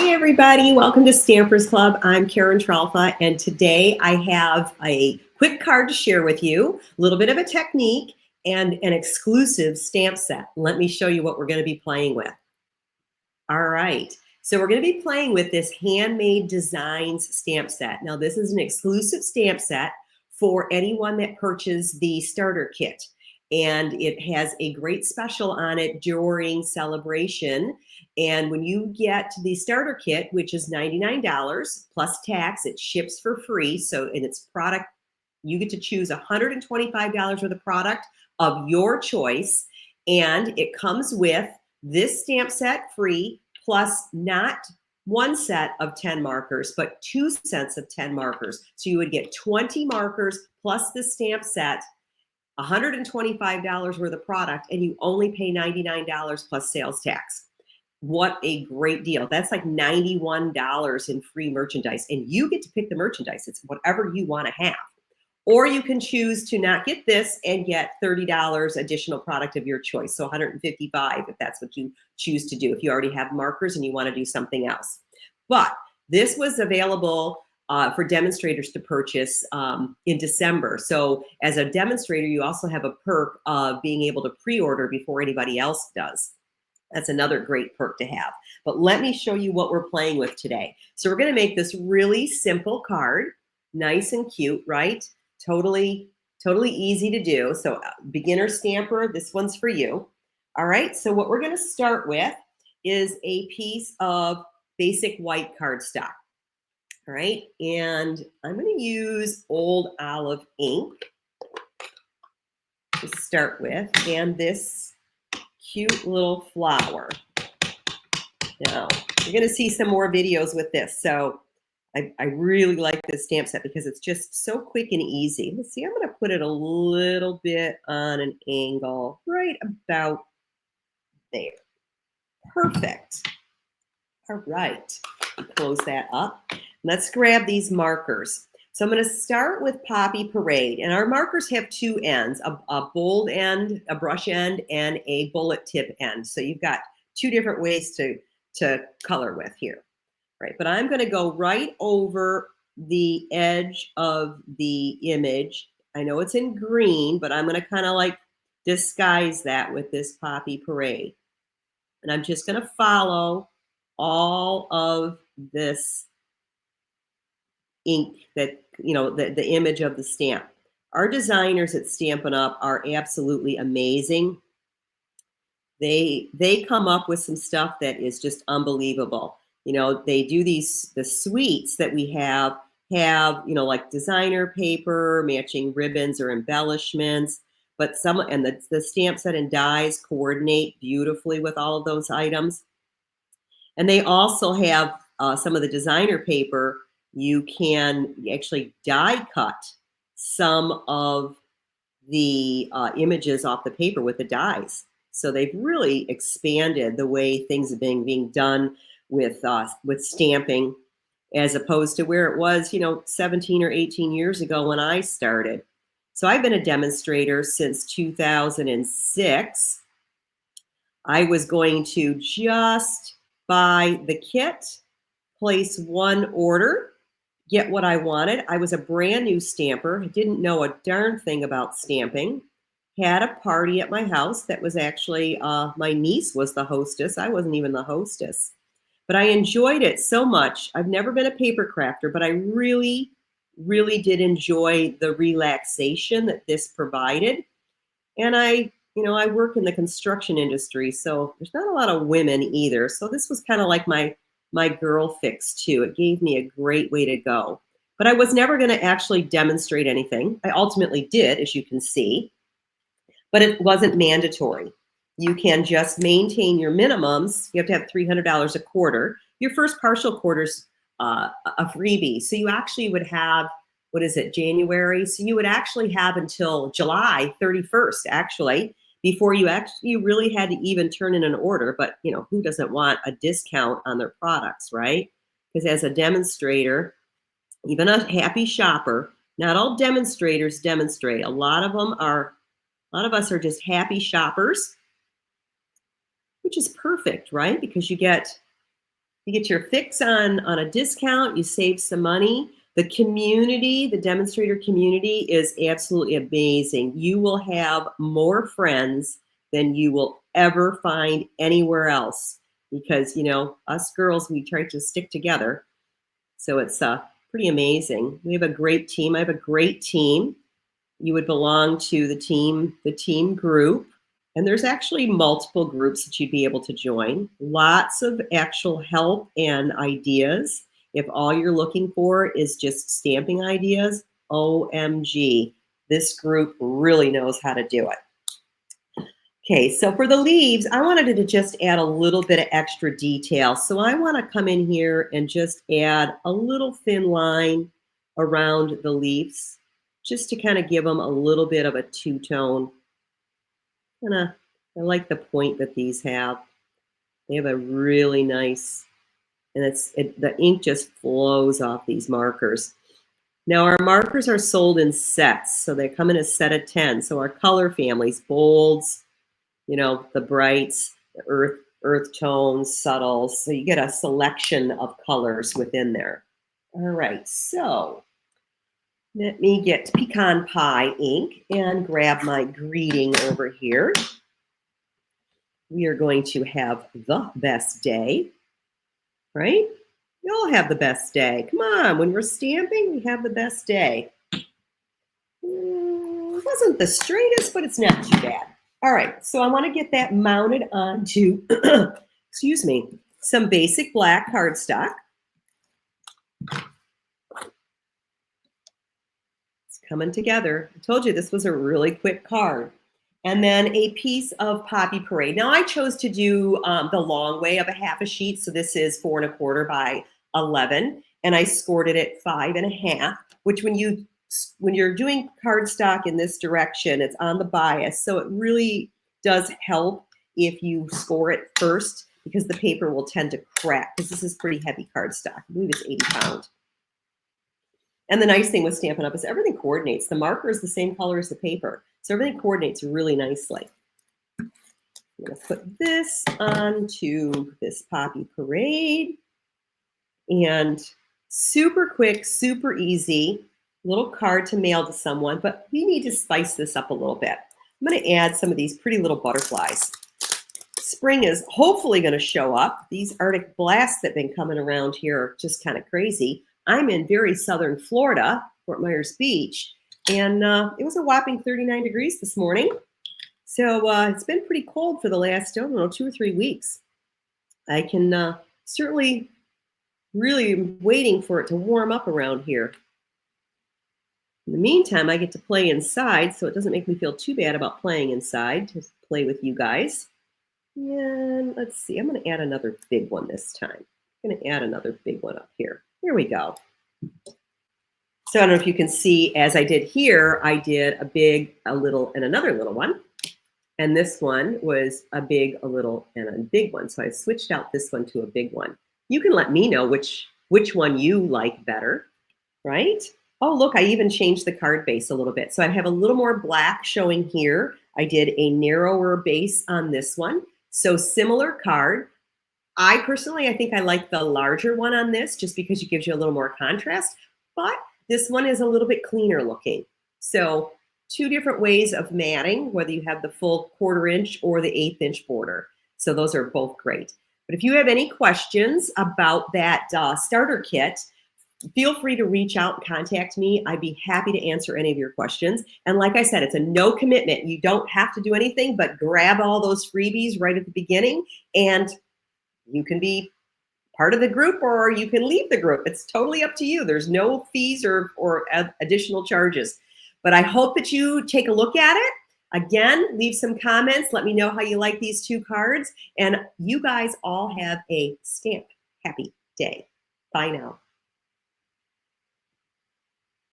Hi, everybody. Welcome to Stampers Club. I'm Karen Tralfa, and today I have a quick card to share with you, a little bit of a technique, and an exclusive stamp set. Let me show you what we're going to be playing with. All right. So we're going to be playing with this Handmade Designs stamp set. Now, this is an exclusive stamp set for anyone that purchases the starter kit. And it has a great special on it during Sale-A-Bration. And when you get the starter kit, which is $99 plus tax, it ships for free. So in its product, you get to choose $125 worth of product of your choice. And it comes with this stamp set free, plus not one set of 10 markers, but 2 sets of 10 markers. So you would get 20 markers plus the stamp set, $125 worth of product, and you only pay $99 plus sales tax. What a great deal. That's like $91 in free merchandise, and you get to pick the merchandise. It's whatever you want to have. Or you can choose to not get this and get $30 additional product of your choice. So $155 if that's what you choose to do, if you already have markers and you want to do something else. But this was available for demonstrators to purchase in December. So as a demonstrator, you also have a perk of being able to pre-order before anybody else does. That's another great perk to have. But let me show you what we're playing with today. So we're going to make this really simple card, nice and cute, right? Totally easy to do. So beginner stamper, this one's for you. All right, so what we're going to start with is a piece of basic white cardstock. All right, and I'm going to use Old Olive ink to start with, and this cute little flower. Now, you're going to see some more videos with this. So I really like this stamp set because it's just so quick and easy. Let's see, I'm going to put it a little bit on an angle right about there. Perfect. All right, close that up. Let's grab these markers. So I'm going to start with Poppy Parade, and our markers have two ends, a bold end, a brush end, and a bullet tip end. So you've got two different ways to color with here. Right, but I'm going to go right over the edge of the image. I know it's in green, but I'm going to kind of like disguise that with this Poppy Parade. And I'm just going to follow all of this ink that, you know, the image of the stamp. Our designers at Stampin' Up! Are absolutely amazing. They come up with some stuff that is just unbelievable. You know, they do the suites that we have, you know, like designer paper, matching ribbons or embellishments, but and the stamp set and dies coordinate beautifully with all of those items. And they also have some of the designer paper. You can actually die cut some of the images off the paper with the dies. So they've really expanded the way things are being done with stamping, as opposed to where it was, you know, 17 or 18 years ago when I started. So I've been a demonstrator since 2006. I was going to just buy the kit, place one order, get what I wanted. I was a brand new stamper, didn't know a darn thing about stamping. Had a party at my house that was actually, my niece was the hostess. I wasn't even the hostess. But I enjoyed it so much. I've never been a paper crafter, but I really, really did enjoy the relaxation that this provided. And I work in the construction industry, so there's not a lot of women either. So this was kind of like my girl fix too. It gave me a great way to go. But I was never going to actually demonstrate anything. I ultimately did, as you can see, but it wasn't mandatory. You can just maintain your minimums. You have to have $300 a quarter. Your first partial quarter's a freebie. So you actually would have, what is it, January? So you would actually have until July 31st, actually, before you really had to even turn in an order. But, you know, who doesn't want a discount on their products, right? Because as a demonstrator, even a happy shopper, not all demonstrators demonstrate. A lot of us are just happy shoppers, which is perfect, right? Because you get You get your fix on a discount, you save some money. The community, the demonstrator community is absolutely amazing. You will have more friends than you will ever find anywhere else because, you know, us girls, we try to stick together. So it's pretty amazing. We have a great team. I have a great team. You would belong to the team group. And there's actually multiple groups that you'd be able to join. Lots of actual help and ideas. If all you're looking for is just stamping ideas, OMG, this group really knows how to do it. Okay, so for the leaves, I wanted to just add a little bit of extra detail. So I want to come in here and just add a little thin line around the leaves, just to kind of give them a little bit of a two-tone. I like the point that these have. They have a really nice, and the ink just flows off these markers. Now our markers are sold in sets, so they come in a set of 10. So our color families, bolds, you know, the brights, the earth tones, subtles. So you get a selection of colors within there. All right, so let me get pecan pie ink and grab my greeting over here. We are going to have the best day, right? We all have the best day. Come on, when we're stamping, we have the best day. It wasn't the straightest, but it's not too bad. All right, so I want to get that mounted onto, excuse me, some basic black cardstock. It's coming together. I told you this was a really quick card. And then a piece of Poppy Parade. Now I chose to do the long way of a half a sheet. So this is 4 1/4 by 11. And I scored it at 5 1/2, which when you're doing cardstock in this direction, it's on the bias. So it really does help if you score it first because the paper will tend to crack because this is pretty heavy cardstock. I believe it's 80 pounds. And the nice thing with Stampin' Up! Is everything coordinates. The marker is the same color as the paper. So everything coordinates really nicely. I'm going to put this onto this Poppy Parade. And super quick, super easy, little card to mail to someone, but we need to spice this up a little bit. I'm going to add some of these pretty little butterflies. Spring is hopefully going to show up. These Arctic blasts that have been coming around here are just kind of crazy. I'm in very southern Florida, Fort Myers Beach, and it was a whopping 39 degrees this morning. So it's been pretty cold for the last, I don't know, 2 or 3 weeks. I can certainly really waiting for it to warm up around here. In the meantime, I get to play inside, so it doesn't make me feel too bad about playing inside, to play with you guys. And let's see, I'm going to add another big one this time. I'm going to add another big one up here. Here we go. So I don't know if you can see, as I did here, I did a big, a little, and another little one. And this one was a big, a little, and a big one. So I switched out this one to a big one. You can let me know which one you like better, right? Oh, look, I even changed the card base a little bit. So I have a little more black showing here. I did a narrower base on this one. So similar card. I personally, I think I like the larger one on this just because it gives you a little more contrast. But this one is a little bit cleaner looking. So 2 different ways of matting, whether you have the full 1/4 inch or the 1/8 inch border. So those are both great. But if you have any questions about that starter kit, feel free to reach out and contact me. I'd be happy to answer any of your questions. And like I said, it's a no commitment. You don't have to do anything but grab all those freebies right at the beginning, and you can be part of the group or you can leave the group. It's totally up to you. There's no fees or additional charges. But I hope that you take a look at it. Again, leave some comments. Let me know how you like these 2 cards. And you guys all have a stamp happy day. Bye now.